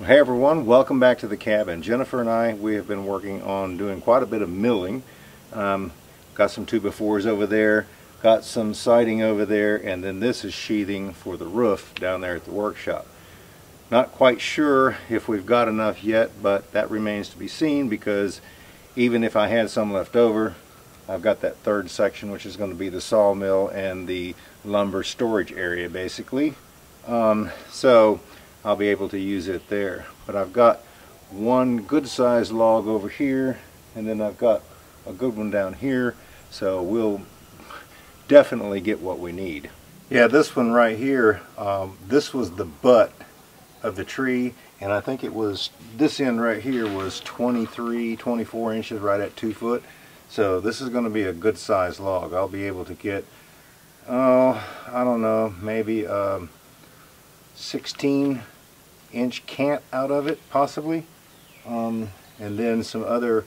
Hey everyone, welcome back to the cabin. Jennifer and I, we have been working on doing quite a bit of milling. Got some 2x4s over there, got some siding over there, and then this is sheathing for the roof down there at the workshop. Not quite sure if we've got enough yet, but that remains to be seen, because even if I had some left over, I've got that third section, which is going to be the sawmill and the lumber storage area basically. So I'll be able to use it there. But I've got one good sized log over here, and then I've got a good one down here, so we'll definitely get what we need. Yeah, this one right here, this was the butt of the tree, and I think it was, this end right here was 24 inches, right at 2 foot. So this is going to be a good sized log. I'll be able to get, I don't know, maybe 16-inch cant out of it, possibly, and then some other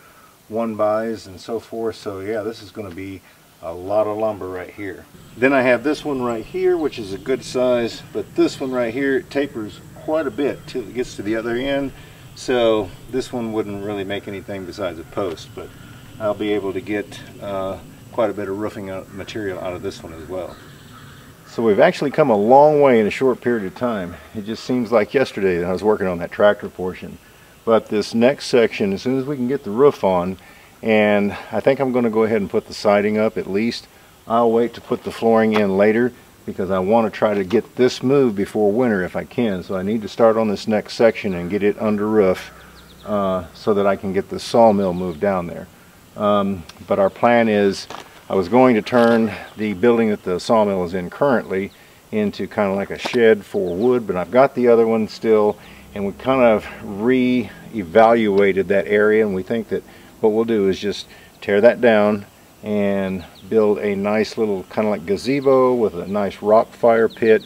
1x and so forth. So yeah, this is going to be a lot of lumber right here. Then I have this one right here, which is a good size, but this one right here, it tapers quite a bit till it gets to the other end, so this one wouldn't really make anything besides a post, but I'll be able to get quite a bit of roofing material out of this one as well. So we've actually come a long way in a short period of time. It just seems like yesterday that I was working on that tractor portion. But this next section, as soon as we can get the roof on, and I think I'm going to go ahead and put the siding up at least. I'll wait to put the flooring in later, because I want to try to get this moved before winter if I can. So I need to start on this next section and get it under roof so that I can get the sawmill moved down there. But our plan is, I was going to turn the building that the sawmill is in currently into kind of like a shed for wood, but I've got the other one still, and we kind of re-evaluated that area, and we think that what we'll do is just tear that down and build a nice little kind of like gazebo with a nice rock fire pit,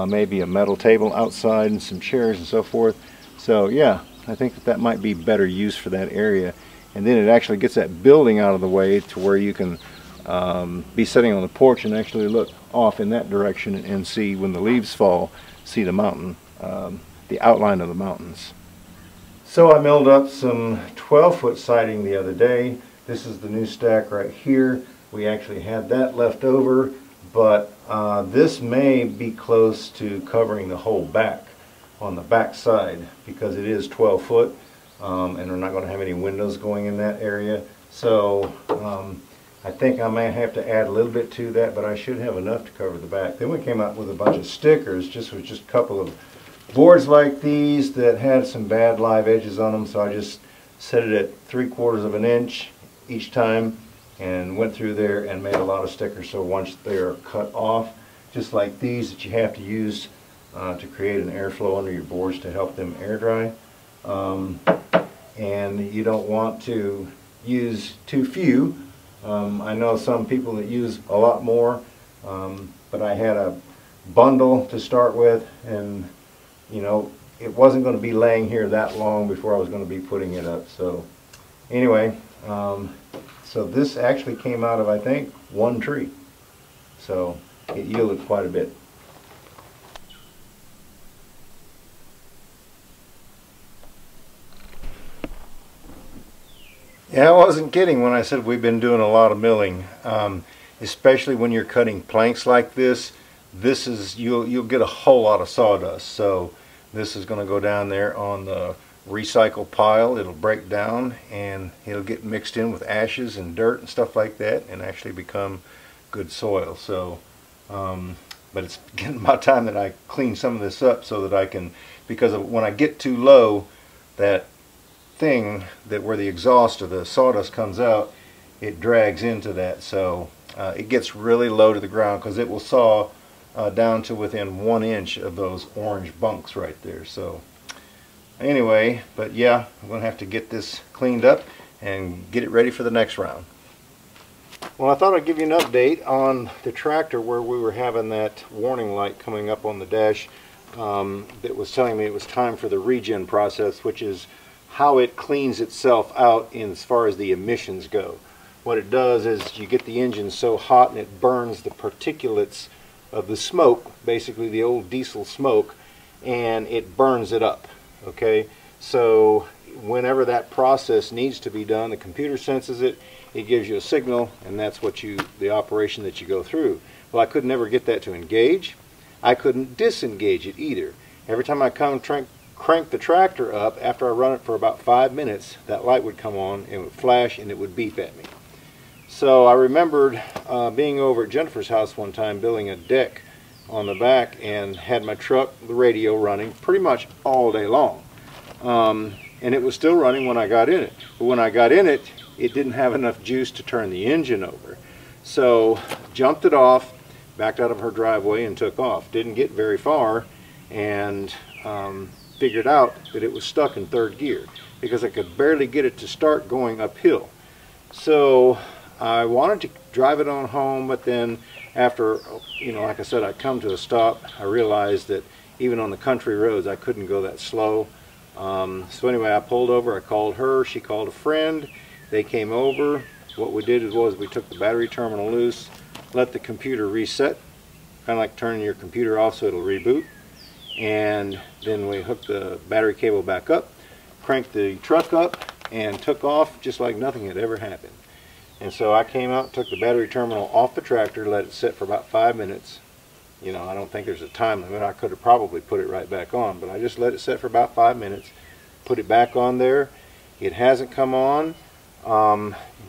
maybe a metal table outside and some chairs and so forth. So yeah, I think that might be better use for that area, and then it actually gets that building out of the way to where you can be sitting on the porch and actually look off in that direction and see, when the leaves fall, see the mountain, the outline of the mountains. So I milled up some 12-foot siding the other day. This is the new stack right here. We actually had that left over, but this may be close to covering the whole back on the back side, because it is 12 foot and we're not going to have any windows going in that area. So I think I may have to add a little bit to that, but I should have enough to cover the back. Then we came out with a bunch of stickers, just a couple of boards like these that had some bad live edges on them, so I just set it at 3/4 of an inch each time and went through there and made a lot of stickers. So once they're cut off, just like these that you have to use to create an airflow under your boards to help them air dry, and you don't want to use too few. I know some people that use a lot more, but I had a bundle to start with, and you know, it wasn't going to be laying here that long before I was going to be putting it up. So anyway, so this actually came out of, I think, one tree, so it yielded quite a bit. Yeah, I wasn't kidding when I said we've been doing a lot of milling, especially when you're cutting planks like this. This is, you'll get a whole lot of sawdust. So this is going to go down there on the recycle pile. It'll break down and it'll get mixed in with ashes and dirt and stuff like that, and actually become good soil. So but it's getting about time that I clean some of this up so that I can, because when I get too low, that thing that where the exhaust of the sawdust comes out, it drags into that, so it gets really low to the ground, because it will saw down to within 1 inch of those orange bunks right there. So anyway, but yeah, I'm gonna have to get this cleaned up and get it ready for the next round. Well, I thought I'd give you an update on the tractor, where we were having that warning light coming up on the dash that was telling me it was time for the regen process, which is how it cleans itself out in as far as the emissions go. What it does is you get the engine so hot and it burns the particulates of the smoke, basically the old diesel smoke, and it burns it up. Okay, so whenever that process needs to be done, the computer senses it, it gives you a signal, and that's what the operation that you go through. Well, I could never get that to engage. I couldn't disengage it either. Every time I crank the tractor up, after I run it for about 5 minutes, that light would come on, it would flash, and it would beep at me. So I remembered being over at Jennifer's house one time building a deck on the back, and had my truck, the radio, running pretty much all day long. And it was still running when I got in it. But when I got in it, it didn't have enough juice to turn the engine over. So jumped it off, backed out of her driveway and took off. Didn't get very far, and figured out that it was stuck in third gear because I could barely get it to start going uphill. So I wanted to drive it on home, but then after, like I said, I come to a stop, I realized that even on the country roads I couldn't go that slow. So anyway, I pulled over, I called her, she called a friend, they came over. What we did was we took the battery terminal loose, let the computer reset, kind of like turning your computer off so it'll reboot, and then we hooked the battery cable back up, cranked the truck up, and took off just like nothing had ever happened. And so I came out, took the battery terminal off the tractor, let it sit for about 5 minutes. I don't think there's a time limit. I could have probably put it right back on, but I just let it sit for about 5 minutes, put it back on there. It hasn't come on,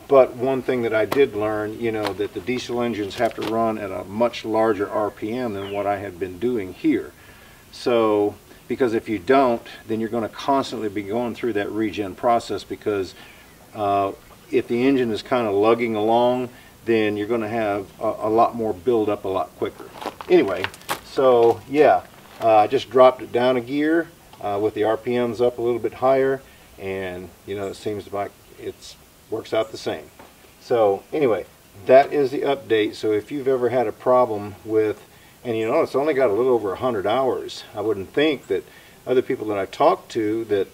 but one thing that I did learn, that the diesel engines have to run at a much larger RPM than what I had been doing here. So, because if you don't, then you're going to constantly be going through that regen process, because if the engine is kind of lugging along, then you're going to have a lot more build up a lot quicker. Anyway, so yeah, I just dropped it down a gear with the RPMs up a little bit higher, and it seems like it works out the same. So anyway, that is the update. So if you've ever had a problem with, and it's only got a little over 100 hours, I wouldn't think that other people that I talked to, that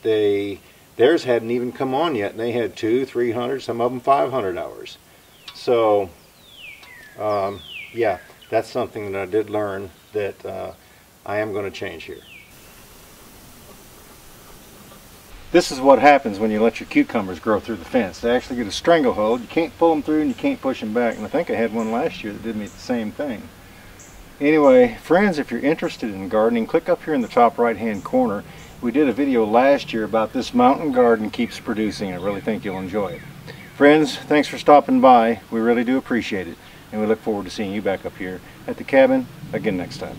theirs hadn't even come on yet, and they had 200, 300, some of them 500 hours. So yeah, that's something that I did learn that I am going to change here. This is what happens when you let your cucumbers grow through the fence. They actually get a stranglehold. You can't pull them through and you can't push them back. And I think I had one last year that did me the same thing. Anyway, friends, if you're interested in gardening, click up here in the top right hand corner. We did a video last year about this mountain garden keeps producing. I really think you'll enjoy it. Friends, thanks for stopping by. We really do appreciate it. And we look forward to seeing you back up here at the cabin again next time.